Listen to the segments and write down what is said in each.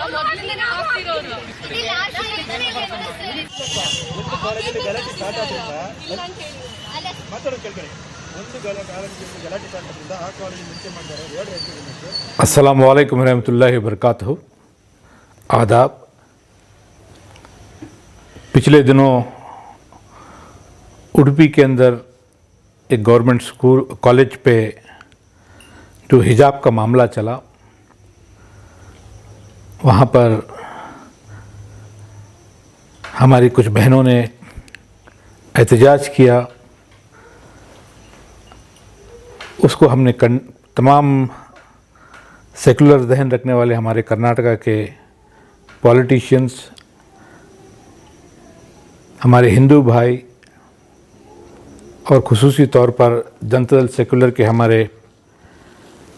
ಮೊದಲಿಂದನೇ ಆಗ್ತಿರೋದು. ಒಂದು ಕಾಲೇಜಲ್ಲಿ ಗಲಾಟೆ ಸ್ಟಾರ್ಟ್ ಆದ್ರಿಂದ ಮಾತಾಡೋದು ಕೇಳ್ಕೊಳ್ಳಿ. ಒಂದು ಕಾಲೇಜಲ್ಲಿ ಗಲಾಟೆ ಸ್ಟಾರ್ಟ್ ಆದ್ರಿಂದ ಆ ಕಾಲೇಜ್ ಮುಂಚೆ ಮಾಡಿದ್ದಾರೆ. ಎರಡು ಹೇಳ್ತಿದ್ದೀನಿ. अस्सलाम वालेकुम रहमतुल्लाहि व बरकातहू। आदाब। पिछले दिनों उडुपी के अंदर एक गवर्नमेंट स्कूल कॉलेज पे जो हिजाब का मामला चला, वहाँ पर हमारी कुछ बहनों ने एहतजाज किया। उसको हमने तमाम सेकुलर जहन रखने वाले हमारे कर्नाटका के पॉलिटिशियंस, हमारे हिंदू भाई और ख़ुसूसी तौर पर जनता दल सेकुलर के हमारे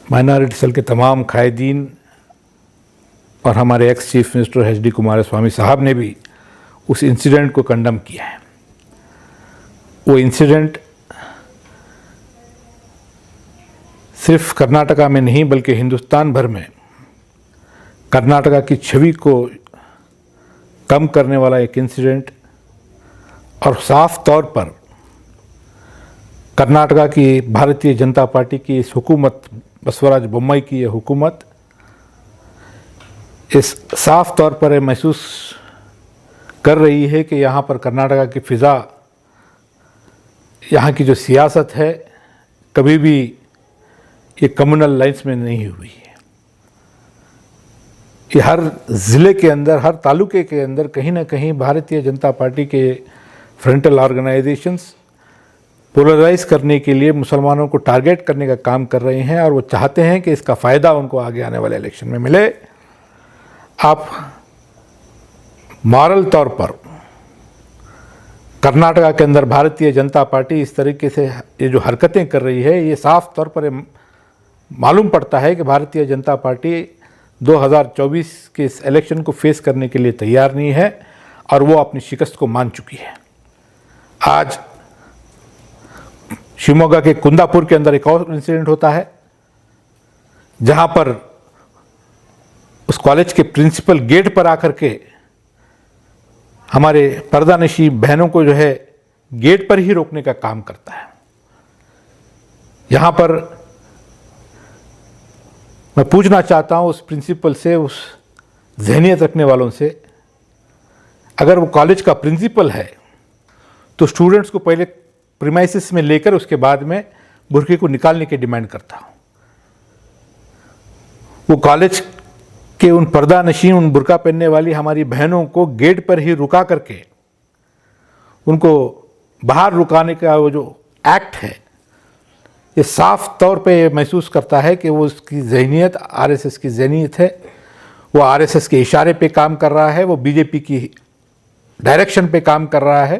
माइनॉरिटी सेल के तमाम कायदीन और हमारे ex chief minister H D Kumaraswamy साहब ने भी उस इंसिडेंट को कंडम किया है। वो इंसिडेंट सिर्फ कर्नाटका में नहीं बल्कि हिंदुस्तान भर में कर्नाटका की छवि को कम करने वाला एक इंसिडेंट और साफ तौर पर कर्नाटका की भारतीय जनता पार्टी की इस हुकूमत, बसवराज बोम्मई की ये हुकूमत इस साफ तौर पर महसूस कर रही है कि यहाँ पर कर्नाटका की फ़िज़ा, यहाँ की जो सियासत है कभी भी ये कम्युनल लाइन्स में नहीं हुई है। ये हर ज़िले के अंदर, हर तालुके के अंदर कहीं ना कहीं भारतीय जनता पार्टी के फ्रंटल ऑर्गेनाइजेशंस पोलराइज करने के लिए मुसलमानों को टारगेट करने का काम कर रहे हैं और वो चाहते हैं कि इसका फ़ायदा उनको आगे आने वाले इलेक्शन में मिले। आप मॉरल तौर पर कर्नाटका के अंदर भारतीय जनता पार्टी इस तरीके से ये जो हरकतें कर रही है, ये साफ तौर पर मालूम पड़ता है कि भारतीय जनता पार्टी 2024 के इस इलेक्शन को फेस करने के लिए तैयार नहीं है और वो अपनी शिकस्त को मान चुकी है। आज शिवमोगा के कुंदापुर के अंदर एक और इंसिडेंट होता है जहां पर उस कॉलेज के प्रिंसिपल गेट पर आकर के हमारे पर्दानशी बहनों को जो है गेट पर ही रोकने का काम करता है। यहाँ पर मैं पूछना चाहता हूँ उस प्रिंसिपल से, उस जहनियत रखने वालों से, अगर वो कॉलेज का प्रिंसिपल है तो स्टूडेंट्स को पहले प्रीमाइसिस में लेकर उसके बाद में बुर्के को निकालने की डिमांड करता हूँ। वो कॉलेज के उन पर्दा नशीन, उन बुर्का पहनने वाली हमारी बहनों को गेट पर ही रुका करके उनको बाहर रुकाने का वो जो एक्ट है, ये साफ तौर पे महसूस करता है कि वो उसकी जहनीत आरएसएस की जहनीत है। वो आरएसएस के इशारे पे काम कर रहा है, वो बीजेपी की डायरेक्शन पे काम कर रहा है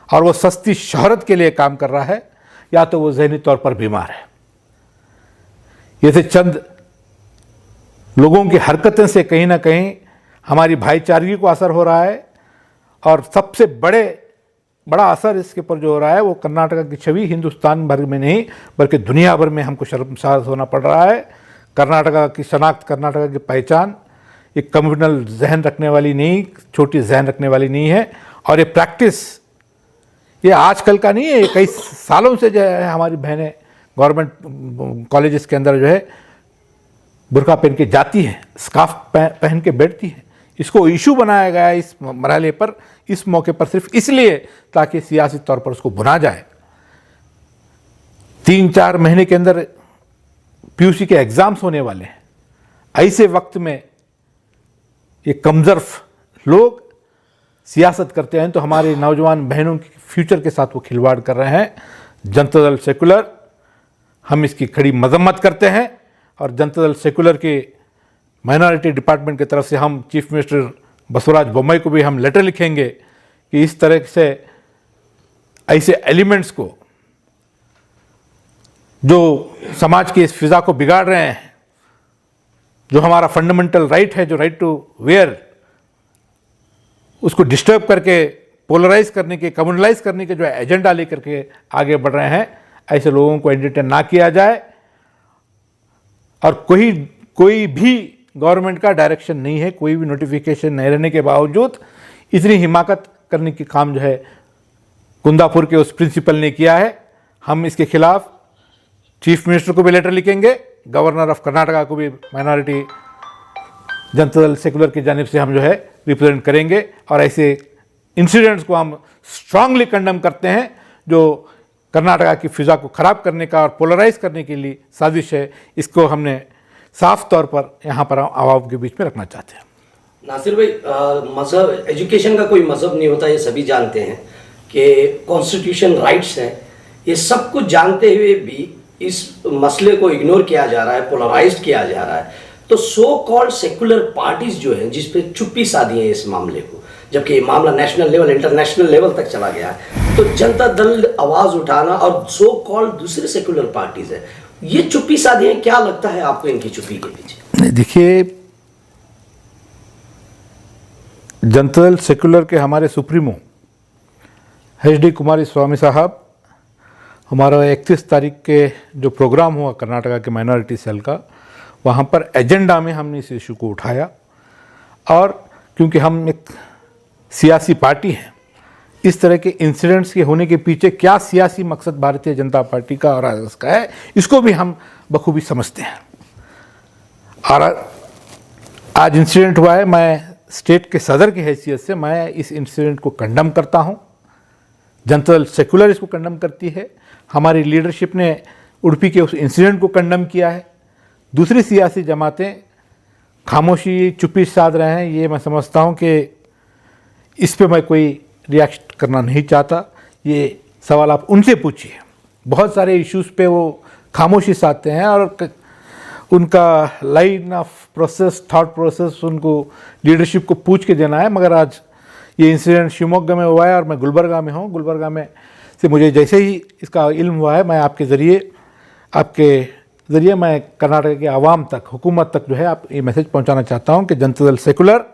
और वो सस्ती शोहरत के लिए काम कर रहा है, या तो वो जहनी तौर पर बीमार है। ये से चंद लोगों की हरकतें से कहीं ना कहीं हमारी भाईचारगी को असर हो रहा है और सबसे बड़ा असर इसके ऊपर जो हो रहा है वो कर्नाटका की छवि हिंदुस्तान भर में नहीं बल्कि दुनिया भर में हमको शर्मसार होना पड़ रहा है। कर्नाटका की शनाख्त, कर्नाटका की पहचान एक कम्युनल जहन रखने वाली नहीं, छोटी जहन रखने वाली नहीं है। और ये प्रैक्टिस ये आजकल का नहीं है, ये कई सालों से जो है हमारी बहनें गवर्नमेंट कॉलेजेस के अंदर जो है बुर्का पहन के जाती हैं, स्कार्फ पहन के बैठती हैं। इसको इशू बनाया गया है इस मरहले पर, इस मौके पर सिर्फ इसलिए ताकि सियासी तौर पर उसको भुना जाए। 3-4 महीने के अंदर पीयूसी के एग्ज़ाम्स होने वाले हैं। ऐसे वक्त में ये कमज़र्फ लोग सियासत करते हैं तो हमारे नौजवान बहनों के फ्यूचर के साथ वो खिलवाड़ कर रहे हैं। जनता दल सेकुलर हम इसकी कड़ी मजम्मत करते हैं और जनता दल सेकुलर के माइनॉरिटी डिपार्टमेंट की तरफ से हम चीफ मिनिस्टर बसवराज बोम्मई को भी हम लेटर लिखेंगे कि इस तरह से ऐसे एलिमेंट्स को जो समाज की इस फिज़ा को बिगाड़ रहे हैं, जो हमारा फंडामेंटल राइट है, जो राइट टू वेयर, उसको डिस्टर्ब करके पोलराइज करने के, कम्युनलाइज करने के जो एजेंडा लेकर के आगे बढ़ रहे हैं, ऐसे लोगों को एंटरटेन ना किया जाए। और कोई भी गवर्नमेंट का डायरेक्शन नहीं है, कोई भी नोटिफिकेशन नहीं रहने के बावजूद इतनी हिमाकत करने की काम जो है कुंदापुर के उस प्रिंसिपल ने किया है। हम इसके खिलाफ चीफ मिनिस्टर को भी लेटर लिखेंगे, गवर्नर ऑफ कर्नाटका को भी माइनॉरिटी जनता दल सेकुलर की जानिब से हम जो है रिप्रेजेंट करेंगे और ऐसे इंसिडेंट्स को हम स्ट्रांगली कंडेम करते हैं जो कर्नाटका की फिजा को ख़राब करने का और पोलराइज करने के लिए साजिश है। इसको हमने साफ तौर पर यहाँ पर आवाम के बीच में रखना चाहते हैं। नासिर भाई, मजहब एजुकेशन का कोई मजहब नहीं होता, ये सभी जानते हैं कि कॉन्स्टिट्यूशन राइट्स हैं। ये सब कुछ जानते हुए भी इस मसले को इग्नोर किया जा रहा है, पोलराइज किया जा रहा है। तो सो कॉल्ड सेकुलर पार्टीज जो हैं, जिस पे चुप्पी साधी है इस मामले को, जबकि ये मामला नेशनल लेवल, इंटरनेशनल लेवल तक चला गया है, तो जनता दल आवाज उठाना और सो कॉल्ड दूसरे सेकुलर पार्टीज है, ये चुप्पी साधी है। क्या लगता है आपको इनकी चुप्पी के पीछे? देखिए, जनता दल सेकुलर के हमारे सुप्रीमो HD कुमारी स्वामी साहब, हमारा 31 तारीख के जो प्रोग्राम हुआ कर्नाटका के माइनॉरिटी सेल का, वहाँ पर एजेंडा में हमने इस इशू को उठाया। और क्योंकि हम एक सियासी पार्टी हैं, इस तरह के इंसिडेंट्स के होने के पीछे क्या सियासी मकसद भारतीय जनता पार्टी का और आरएसएस का है, इसको भी हम बखूबी समझते हैं। और आज इंसिडेंट हुआ है, मैं स्टेट के सदर की हैसियत से मैं इस इंसिडेंट को कंडेम करता हूँ। जनता दल सेकुलर इसको कंडेम करती है। हमारी लीडरशिप ने उडुपी के उस इंसिडेंट को कंडेम किया है। दूसरी सियासी जमातें खामोशी चुप्पी साध रहे हैं, ये मैं समझता हूँ कि इस पे मैं कोई रिएक्ट करना नहीं चाहता। ये सवाल आप उनसे पूछिए। बहुत सारे इश्यूज़ पे वो खामोशी साधते हैं और उनका line of process, thought process उनको लीडरशिप को पूछ के देना है। मगर आज ये इंसिडेंट शिवमोगा में हुआ है और मैं गुलबर्गा में हूँ। गुलबर्गा में से मुझे जैसे ही इसका इल्म हुआ है, मैं आपके ज़रिए मैं कर्नाटक के आवाम तक, हुकूमत तक जो है आप ये मैसेज पहुँचाना चाहता हूँ कि जनता दल सेकुलर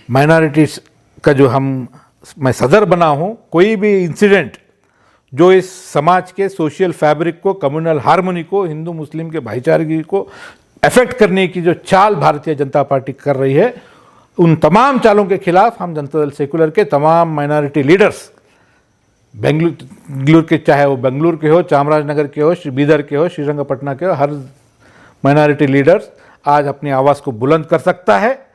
माइनॉरिटीज़ का जो मैं सदर बना हूँ, कोई भी इंसिडेंट जो इस समाज के सोशल फैब्रिक को, कम्युनल हार्मनी को, हिंदू मुस्लिम के भाईचारगी को अफेक्ट करने की जो चाल भारतीय जनता पार्टी कर रही है, उन तमाम चालों के खिलाफ हम जनता दल सेकुलर के तमाम माइनॉरिटी लीडर्स, बेंगलुरु के, चाहे वो बेंगलुरु के हो, चामराजनगर के हो, बीदर के हो, श्रीरंगपटना के हो, हर माइनॉरिटी लीडर्स आज अपनी आवाज़ को बुलंद कर सकता है।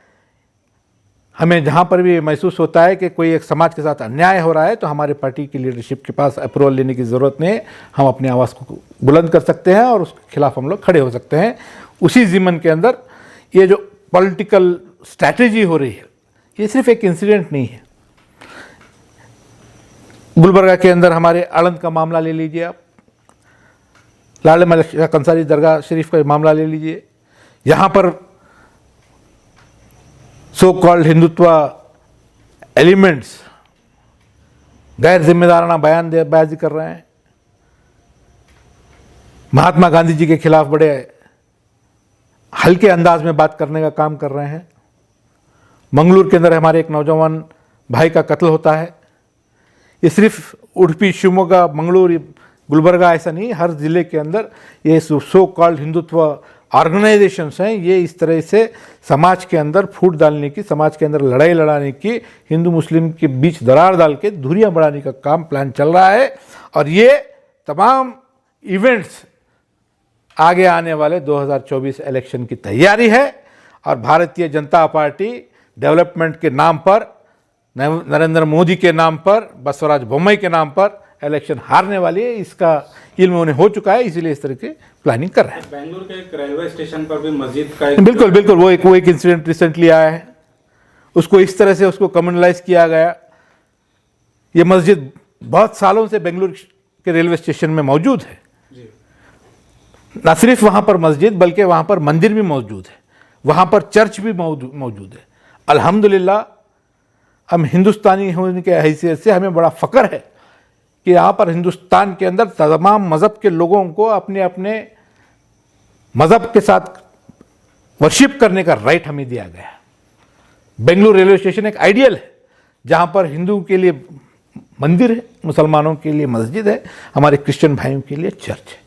हमें जहाँ पर भी महसूस होता है कि कोई एक समाज के साथ अन्याय हो रहा है, तो हमारे पार्टी की लीडरशिप के पास अप्रूवल लेने की ज़रूरत नहीं है। हम अपनी आवाज़ को बुलंद कर सकते हैं और उसके खिलाफ हम लोग खड़े हो सकते हैं। उसी ज़िम्मन के अंदर ये जो पॉलिटिकल स्ट्रैटेजी हो रही है, ये सिर्फ एक इंसिडेंट नहीं है। गुलबर्गा के अंदर हमारे आनंद का मामला ले लीजिए, आप लाल मलिक कंसारी दरगाह शरीफ का मामला ले लीजिए। यहाँ पर सो कॉल्ड हिंदुत्व एलिमेंट्स गैर जिम्मेदाराना बयानबाजी कर रहे हैं। महात्मा गांधी जी के खिलाफ बड़े हल्के अंदाज में बात करने का काम कर रहे हैं। मंगलूर के अंदर हमारे एक नौजवान भाई का कत्ल होता है। ये सिर्फ उडुपी, शिवमोगा, मंगलूर, गुलबर्गा ऐसा नहीं, हर ज़िले के अंदर ये सो कॉल्ड हिंदुत्व ऑर्गेनाइजेशंस हैं। ये इस तरह से समाज के अंदर फूट डालने की, समाज के अंदर लड़ाई लड़ाने की, हिंदू मुस्लिम के बीच दरार डाल के दूरियां बढ़ाने का काम प्लान चल रहा है। और ये तमाम इवेंट्स आगे आने वाले 2024 इलेक्शन की तैयारी है। और भारतीय जनता पार्टी डेवलपमेंट के नाम पर, नरेंद्र मोदी के नाम पर, बसवराज बोम्मई के नाम पर इलेक्शन हारने वाली है। इसका इल्म उन्हें हो चुका है, इसीलिए इस तरह की प्लानिंग कर रहे हैं। बेंगलुरु के एक रेलवे स्टेशन पर भी मस्जिद का बिल्कुल वो एक इंसिडेंट रिसेंटली आया है। उसको इस तरह से उसको कम्युनलाइज किया गया। ये मस्जिद बहुत सालों से बेंगलुरु के रेलवे स्टेशन में मौजूद है। न सिर्फ वहाँ पर मस्जिद, बल्कि वहाँ पर मंदिर भी मौजूद है, वहाँ पर चर्च भी मौजूद है। अल्हम्दुलिल्लाह हम हिंदुस्तानी होने के हैसियत से हमें बड़ा फ़ख्र है कि यहाँ पर हिंदुस्तान के अंदर तमाम मज़हब के लोगों को अपने अपने मज़हब के साथ वर्शिप करने का राइट हमें दिया गया है। बेंगलुरु रेलवे स्टेशन एक आइडियल है, जहाँ पर हिंदू के लिए मंदिर है, मुसलमानों के लिए मस्जिद है, हमारे क्रिश्चियन भाइयों के लिए चर्च है।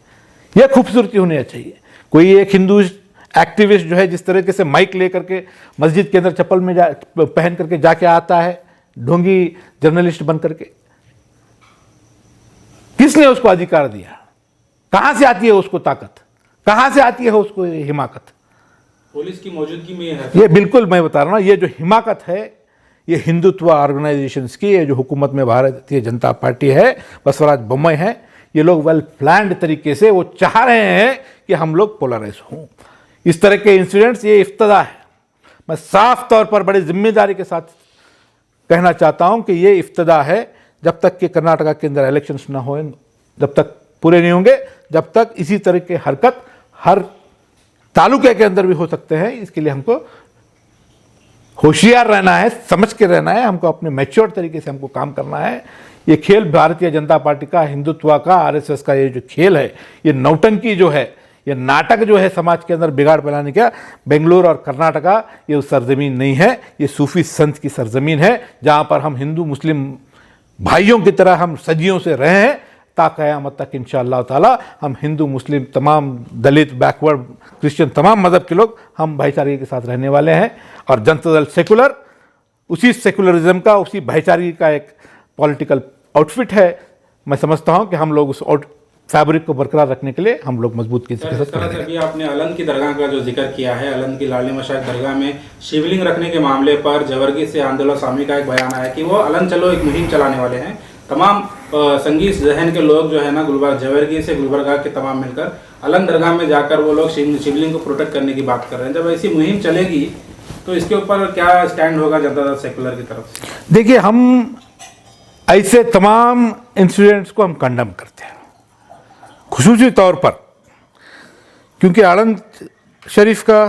यह खूबसूरती होनी चाहिए। कोई एक हिंदू एक्टिविस्ट जो है जिस तरीके से माइक ले करके मस्जिद के अंदर चप्पल में पहन करके जाके आता है, ढोंगी जर्नलिस्ट बन करके, किसने उसको अधिकार दिया? कहां से आती है उसको ताकत, कहां से आती है उसको हिमाकत? पुलिस की मौजूदगी में है। ये बिल्कुल मैं बता रहा हूं, ये जो हिमाकत है ये हिंदुत्व ऑर्गेनाइजेशंस की, ये जो हुकूमत में भारतीय जनता पार्टी है, बसवराज बोम्मई है, ये लोग वेल प्लान्ड तरीके से वो चाह रहे हैं कि हम लोग पोलराइज हों। इस तरह के इंसिडेंट्स ये इफ्तदा है। मैं साफ तौर पर बड़ी जिम्मेदारी के साथ कहना चाहता हूं कि ये इफ्तदा है। जब तक कि कर्नाटका के अंदर इलेक्शंस ना हो, जब तक पूरे नहीं होंगे, जब तक इसी तरह के हरकत हर तालुके के अंदर भी हो सकते हैं। इसके लिए हमको होशियार रहना है, समझ के रहना है, हमको अपने मैच्योर तरीके से हमको काम करना है। ये खेल भारतीय जनता पार्टी का, हिंदुत्व का, आरएसएस का ये जो खेल है, ये नौटंकी जो है, ये नाटक जो है समाज के अंदर बिगाड़ फैलाने का, बेंगलुरु और कर्नाटका ये उस सरजमीन नहीं है, ये सूफी संत की सरजमीन है, जहां पर हम हिंदू मुस्लिम भाइयों की तरह हम सदियों से रहे हैं। ता क़यामत तक इंशाअल्लाह ताला हम हिंदू मुस्लिम तमाम दलित बैकवर्ड क्रिश्चियन तमाम मज़हब के लोग हम भाईचारे के साथ रहने वाले हैं। और जनता दल सेकुलर उसी सेकुलरिज्म का, उसी भाईचारे का एक पॉलिटिकल आउटफिट है। मैं समझता हूं कि हम लोग उस फैब्रिक को बरकरार रखने के लिए हम लोग मजबूत की तरह से अभी आपने अलंद की दरगाह का जो जिक्र किया है, अलंद की लाली मशाक दरगाह में शिवलिंग रखने के मामले पर जवर्गी से आंदोलन स्वामी का एक बयान आया कि वो अलंद चलो एक मुहिम चलाने वाले हैं। तमाम संगीत जहन के लोग जो है ना, गुलबर्गा जवर्गी से गुलबर्गा के तमाम मिलकर अलंद दरगाह में जाकर वो लोग शिवलिंग को प्रोटेक्ट करने की बात कर रहे हैं। जब ऐसी मुहिम चलेगी तो इसके ऊपर क्या स्टैंड होगा जनता दल सेकुलर की तरफ से? देखिए, हम ऐसे तमाम इंसिडेंट्स को हम कंडम करते हैं, खुसूसी तौर पर क्योंकि आनंद शरीफ का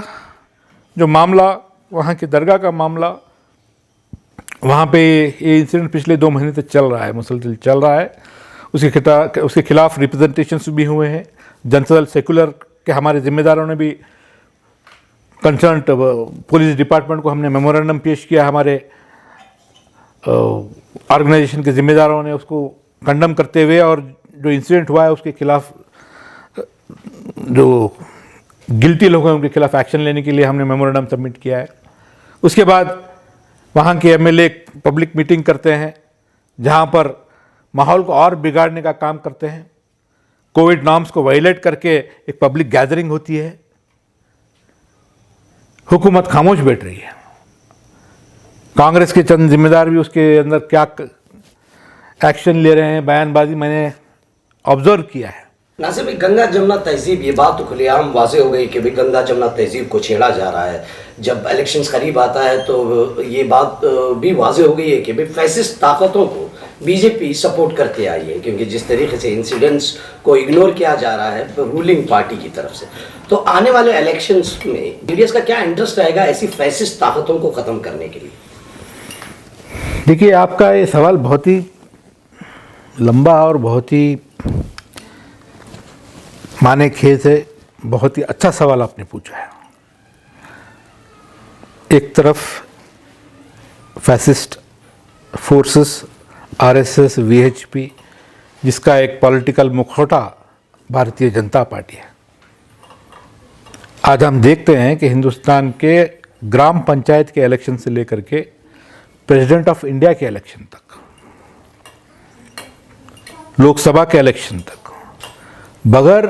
जो मामला, वहाँ की दरगाह का मामला, वहाँ पे ये इंसिडेंट पिछले 2 महीने तक चल रहा है, मुसलसल चल रहा है। उसके खिलाफ रिप्रेजेंटेशंस भी हुए हैं। जनता दल सेकुलर के हमारे जिम्मेदारों ने भी कंसर्न पुलिस डिपार्टमेंट को हमने मेमोरेंडम पेश किया, हमारे ऑर्गेनाइजेशन के जिम्मेदारों ने उसको कंडम करते हुए, और जो इंसिडेंट हुआ है उसके खिलाफ जो गिल्टी लोग हैं उनके खिलाफ एक्शन लेने के लिए हमने मेमोरेंडम सबमिट किया है। उसके बाद वहाँ के एमएलए पब्लिक मीटिंग करते हैं जहाँ पर माहौल को और बिगाड़ने का काम करते हैं। कोविड नॉर्म्स को वायलेट करके एक पब्लिक गैदरिंग होती है, हुकूमत खामोश बैठ रही है। कांग्रेस के चंद जिम्मेदार भी उसके अंदर क्या एक्शन ले रहे हैं, बयानबाजी मैंने ऑब्जर्व किया है। नासिर भाई, गंगा जमुना तहजीब, ये बात तो खुलेआम वाजे हो गई कि भाई गंगा जमुना तहजीब को छेड़ा जा रहा है। जब इलेक्शंस करीब आता है तो ये बात भी वाजे हो गई है कि भाई फैसिस्ट ताकतों को बीजेपी सपोर्ट करते आई है, क्योंकि जिस तरीके से इंसिडेंट्स को इग्नोर किया जा रहा है रूलिंग पार्टी की तरफ से। तो आने वाले इलेक्शंस में बीडीएस का क्या इंटरेस्ट रहेगा ऐसी फैसिस्ट ताकतों को ख़त्म करने के लिए? देखिए, आपका ये सवाल बहुत ही लंबा और बहुत ही माने खेत है, बहुत ही अच्छा सवाल आपने पूछा है। एक तरफ फैसिस्ट फोर्सेस, आरएसएस, वीएचपी, जिसका एक पॉलिटिकल मुखौटा भारतीय जनता पार्टी है। आज हम देखते हैं कि हिंदुस्तान के ग्राम पंचायत के इलेक्शन से लेकर के प्रेसिडेंट ऑफ इंडिया के इलेक्शन तक, लोकसभा के इलेक्शन तक, बगैर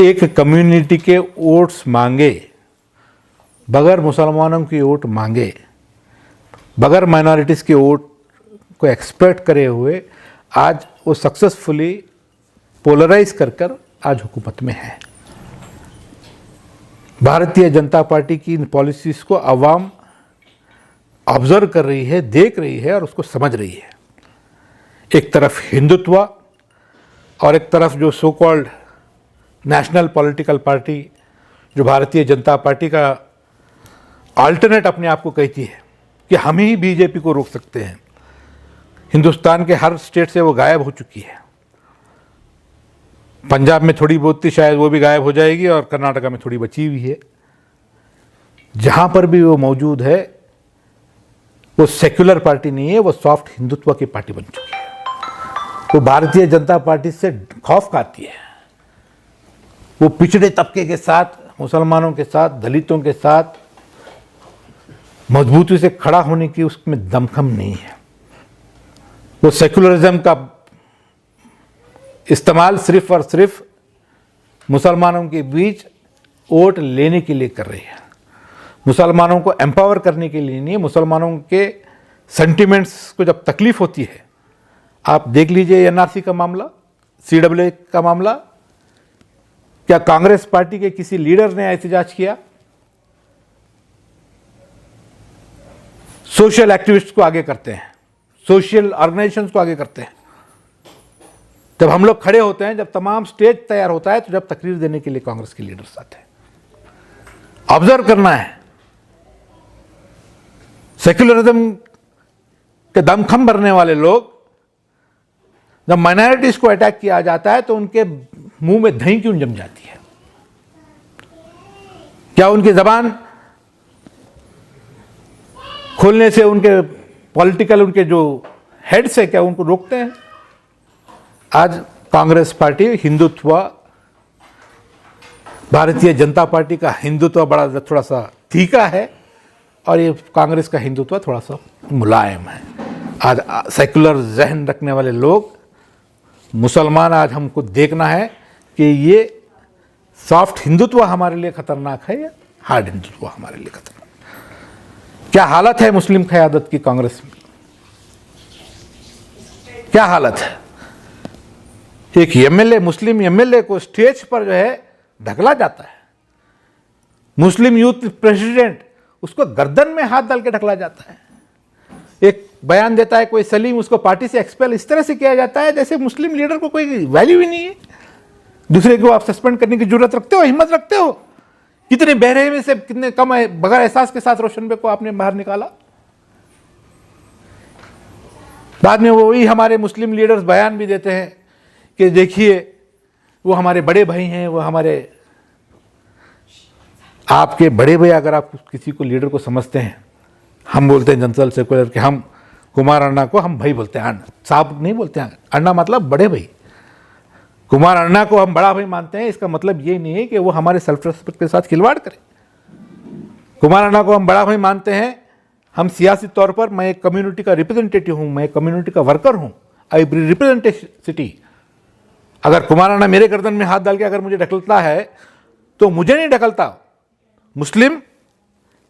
एक कम्युनिटी के वोट्स मांगे, बगैर मुसलमानों की वोट मांगे, बगैर माइनॉरिटीज़ के वोट को एक्सपेक्ट करे हुए आज वो सक्सेसफुली पोलराइज कर आज हुकूमत में है। भारतीय जनता पार्टी की इन पॉलिसीज़ को अवाम ऑब्जर्व कर रही है, देख रही है और उसको समझ रही है। एक तरफ हिंदुत्व और एक तरफ जो so called national political party, जो भारतीय जनता पार्टी का अल्टरनेट अपने आप को कहती है कि हम ही बीजेपी को रोक सकते हैं। हिंदुस्तान के हर स्टेट से वो गायब हो चुकी है। पंजाब में थोड़ी बहुत थी, शायद वो भी गायब हो जाएगी, और कर्नाटका में थोड़ी बची हुई है। जहाँ पर भी वो मौजूद है वो सेक्युलर पार्टी नहीं है, वो सॉफ्ट हिंदुत्व की पार्टी बन चुकी है। वो भारतीय जनता पार्टी से खौफ खाती है। वो पिछड़े तबके के साथ मुसलमानों के साथ, दलितों के साथ मजबूती से खड़ा होने की उसमें दमखम नहीं है। वो सेकुलरिज्म का इस्तेमाल सिर्फ और सिर्फ मुसलमानों के बीच वोट लेने के लिए कर रही है, मुसलमानों को एम्पावर करने के लिए नहीं। मुसलमानों के सेंटिमेंट्स को जब तकलीफ होती है, आप देख लीजिए एनआरसी का मामला, सीडब्ल्यूए का मामला, क्या कांग्रेस पार्टी के किसी लीडर ने एहतजाज किया? सोशल एक्टिविस्ट को आगे करते हैं, सोशल ऑर्गेनाइजेशंस को आगे करते हैं। जब हम लोग खड़े होते हैं, जब तमाम स्टेज तैयार होता है, तो जब तकरीर देने के लिए कांग्रेस के लीडर्स आते हैं। ऑब्जर्व करना है, सेक्युलरिज्म के दमखम भरने वाले लोग, जब माइनॉरिटीज को अटैक किया जाता है तो उनके मुंह में दही क्यों जम जाती है? क्या उनकी जबान खोलने से उनके पॉलिटिकल, उनके जो हेड्स है, क्या उनको रोकते हैं? आज कांग्रेस पार्टी हिंदुत्व, भारतीय जनता पार्टी का हिंदुत्व बड़ा थोड़ा सा तीखा है और ये कांग्रेस का हिंदुत्व थोड़ा सा मुलायम है। आज सेकुलर जहन रखने वाले लोग, मुसलमान, आज हमको देखना है कि ये सॉफ्ट हिंदुत्व हमारे लिए खतरनाक है या हार्ड हिंदुत्व हमारे लिए खतरनाक। क्या हालत है मुस्लिम क़यादत की कांग्रेस में? क्या हालत है? एक एमएलए, मुस्लिम एमएलए को स्टेज पर जो है ढकला जाता है, मुस्लिम यूथ प्रेसिडेंट, उसको गर्दन में हाथ डाल के ढकला जाता है। एक बयान देता है कोई सलीम, उसको पार्टी से एक्सपेल इस तरह से किया जाता है जैसे मुस्लिम लीडर को कोई वैल्यू ही नहीं है। दूसरे को आप सस्पेंड करने की जरूरत रखते हो, हिम्मत रखते हो? कितने बहरे में से कितने कम है, बगैर एहसास के साथ रोशन बेग को आपने बाहर निकाला। बाद में वही हमारे मुस्लिम लीडर्स बयान भी देते हैं कि देखिए वो हमारे बड़े भाई हैं, वो हमारे, आपके बड़े भाई अगर आप किसी को लीडर को समझते हैं, हम बोलते हैं जनरल सेकुलर के, हम कुमार अन्ना को हम भाई बोलते हैं, अन्ना साहब नहीं बोलते हैं, अन्ना मतलब बड़े भाई। कुमार अन्ना को हम बड़ा भाई मानते हैं, इसका मतलब ये नहीं है कि वो हमारे सेल्फ रेस्पेक्ट के साथ खिलवाड़ करे। कुमार अन्ना को हम बड़ा भाई मानते हैं, हम सियासी तौर पर, मैं एक कम्युनिटी का रिप्रेजेंटेटिव हूँ, मैं कम्युनिटी का वर्कर हूँ, आई रिप्रेजेंट ए सिटी। अगर कुमार अन्ना मेरे गर्दन में हाथ डाल के अगर मुझे ढकलता है तो मुझे नहीं ढकलता, मुस्लिम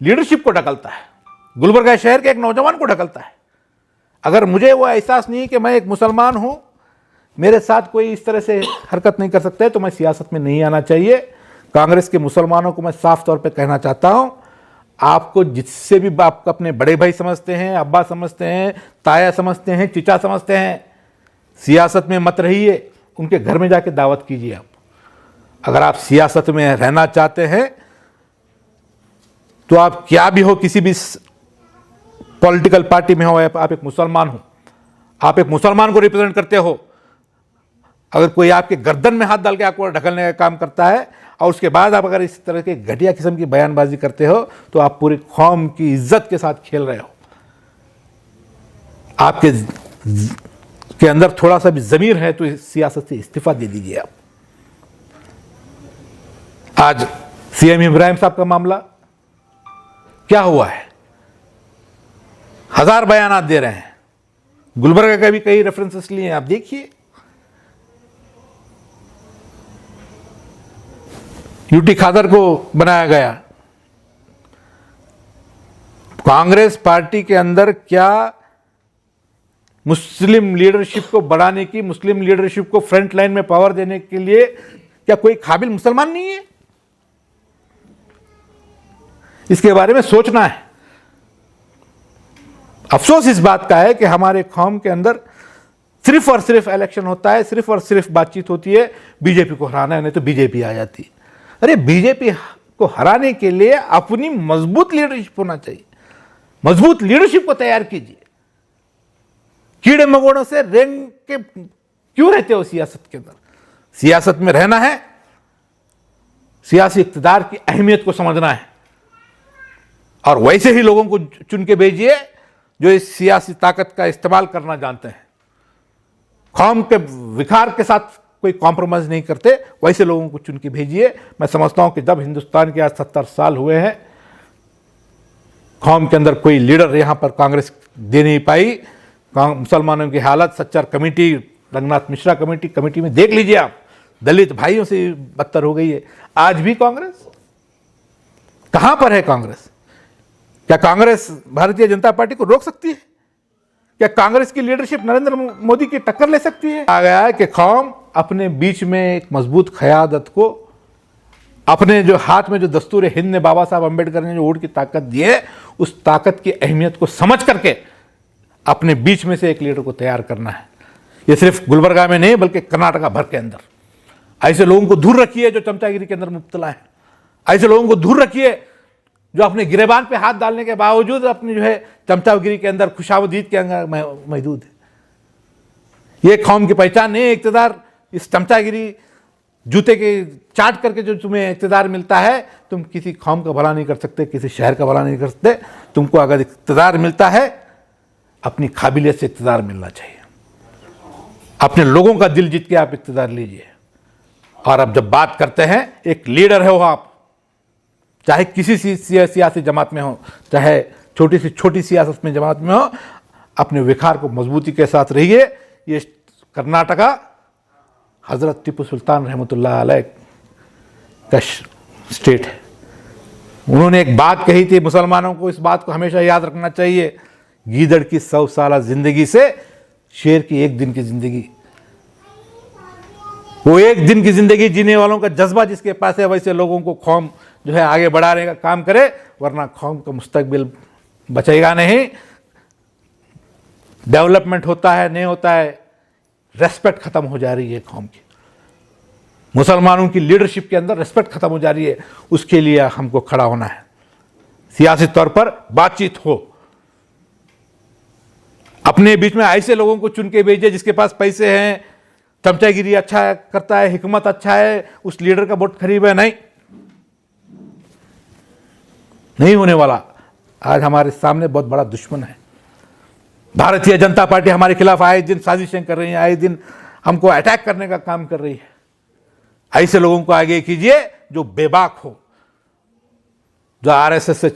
लीडरशिप को ढकलता है, गुलबर्गा शहर के एक नौजवान को ढकलता है। अगर मुझे वो एहसास नहीं कि मैं एक मुसलमान हूं, मेरे साथ कोई इस तरह से हरकत नहीं कर सकता है, तो मैं सियासत में नहीं आना चाहिए। कांग्रेस के मुसलमानों को मैं साफ तौर पे कहना चाहता हूं, आपको जिससे भी आप अपने बड़े भाई समझते हैं, अब्बा समझते हैं, ताया समझते हैं, चिचा समझते हैं, सियासत में मत रहिए, उनके घर में जाके दावत कीजिए। आप अगर आप सियासत में रहना चाहते हैं तो आप क्या भी हो, किसी भी पॉलिटिकल पार्टी में हो, आप एक मुसलमान हो, आप एक मुसलमान को रिप्रेजेंट करते हो। अगर कोई आपके गर्दन में हाथ डाल के आपको ढकलने का काम करता है और उसके बाद आप अगर इस तरह के घटिया किस्म की बयानबाजी करते हो, तो आप पूरी कौम की इज्जत के साथ खेल रहे हो। आपके के अंदर थोड़ा सा भी ज़मीर है तो इस सियासत से इस्तीफा दे दीजिए आप। आज सीएम इब्राहिम साहब का मामला क्या हुआ है? 1000 बयानात दे रहे हैं, गुलबर्गा का भी कई रेफरेंसेस लिए हैं, आप देखिए। यूटी खादर को बनाया गया। कांग्रेस पार्टी के अंदर क्या मुस्लिम लीडरशिप को बढ़ाने की, मुस्लिम लीडरशिप को फ्रंट लाइन में पावर देने के लिए क्या कोई काबिल मुसलमान नहीं है? इसके बारे में सोचना है। अफसोस इस बात का है कि हमारे कौम के अंदर सिर्फ और सिर्फ इलेक्शन होता है, सिर्फ और सिर्फ बातचीत होती है, बीजेपी को हराना है, नहीं तो बीजेपी आ जाती है। अरे बीजेपी को हराने के लिए अपनी मजबूत लीडरशिप होना चाहिए, मजबूत लीडरशिप को तैयार कीजिए। कीड़े मकोड़ों से रेंग के क्यों रहते हो सियासत के अंदर? सियासत में रहना है, सियासी इक्तदार की अहमियत को समझना है और वैसे ही लोगों को चुन के भेजिए जो इस सियासी ताकत का इस्तेमाल करना जानते हैं, कौम के विकार के साथ कोई कॉम्प्रोमाइज़ नहीं करते, वैसे लोगों को चुन के भेजिए। मैं समझता हूँ कि जब हिंदुस्तान के आज 70 साल हुए हैं, कौम के अंदर कोई लीडर यहाँ पर कांग्रेस दे नहीं पाई। मुसलमानों की हालत सच्चर कमेटी, रंगनाथ मिश्रा कमेटी में देख लीजिए आप, दलित भाइयों से बदतर हो गई है। आज भी कांग्रेस कहाँ पर है? कांग्रेस क्या कांग्रेस भारतीय जनता पार्टी को रोक सकती है? क्या कांग्रेस की लीडरशिप नरेंद्र मोदी की टक्कर ले सकती है? आ गया है कि कौम अपने बीच में एक मजबूत क़यादत को, अपने जो हाथ में जो दस्तूर हिंद ने बाबा साहब अम्बेडकर ने जो वोट की ताकत दी है, उस ताकत की अहमियत को समझ करके अपने बीच में से एक लीडर को तैयार करना है। ये सिर्फ गुलबर्गा में नहीं बल्कि कर्नाटका भर के अंदर ऐसे लोगों को दूर रखिए जो चमचागिरी के अंदर मुब्तला है। ऐसे लोगों को दूर रखिए जो अपने गिरेबान पे हाथ डालने के बावजूद अपनी जो है चमचागिरी के अंदर, खुशावदीद के अंदर मौजूद है। ये कौम की पहचान नहीं है इक़्तिदार। इस चमचागिरी जूते के चाट करके जो तुम्हें इक़्तिदार मिलता है, तुम किसी कौम का भला नहीं कर सकते, किसी शहर का भला नहीं कर सकते। तुमको अगर इक़्तिदार मिलता है, अपनी काबिलियत से इक़्तिदार मिलना चाहिए। अपने लोगों का दिल जीत के आप इक़्तिदार लीजिए। और अब जब बात करते हैं, एक लीडर है वो आप, चाहे किसी सियासी जमात में हो, चाहे छोटी से छोटी सियासत में जमात में हो, अपने विखार को मजबूती के साथ रहिए। ये कर्नाटका हज़रत टीपू सुल्तान रहमतुल्लाह अलैह का स्टेट है। उन्होंने एक बात कही थी मुसलमानों को, इस बात को हमेशा याद रखना चाहिए, गीदड़ की 100 साला जिंदगी से शेर की एक दिन की जिंदगी। वो एक दिन की जिंदगी जीने वालों का जज्बा जिसके पास है, वैसे लोगों को कौम जो है आगे बढ़ाने का काम करे, वरना कौम का मुस्तकबिल बचेगा नहीं। डेवलपमेंट होता है नहीं होता है, रेस्पेक्ट खत्म हो जा रही है कौम की। मुसलमानों की लीडरशिप के अंदर रेस्पेक्ट खत्म हो जा रही है। उसके लिए हमको खड़ा होना है, सियासी तौर पर बातचीत हो, अपने बीच में ऐसे लोगों को चुन के भेजिए जिसके पास पैसे हैं, चमचागिरी अच्छा करता है, हिकमत अच्छा है, उस लीडर का वोट खरीद है। नहीं होने वाला। आज हमारे सामने बहुत बड़ा दुश्मन है। भारतीय जनता पार्टी हमारे खिलाफ आए दिन साजिशें कर रही है, आए दिन हमको अटैक करने का काम कर रही है। ऐसे लोगों को आगे कीजिए जो बेबाक हो, जो आरएसएस से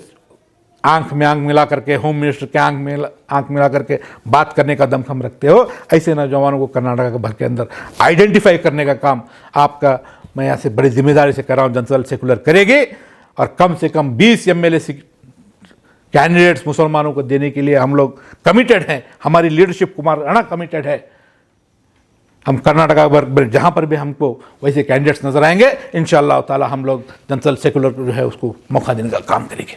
आंख में आंख मिला करके, होम मिनिस्टर के आंख मिला करके बात करने का दमखम रखते हो। ऐसे नौजवानों को कर्नाटका के भर के अंदर आइडेंटिफाई करने का काम आपका मैं यहाँ से बड़ी जिम्मेदारी से कर रहा हूँ, जनता दल सेकुलर करेगी। और कम से कम 20 एमएलए कैंडिडेट्स मुसलमानों को देने के लिए हम लोग कमिटेड हैं। हमारी लीडरशिप कुमार राणा कमिटेड है। हम कर्नाटका पर जहाँ पर भी हमको वैसे कैंडिडेट्स नजर आएंगे, इंशाअल्लाह ताला हम लोग जनता दल सेकुलर जो है उसको मौका देने का काम करेंगे।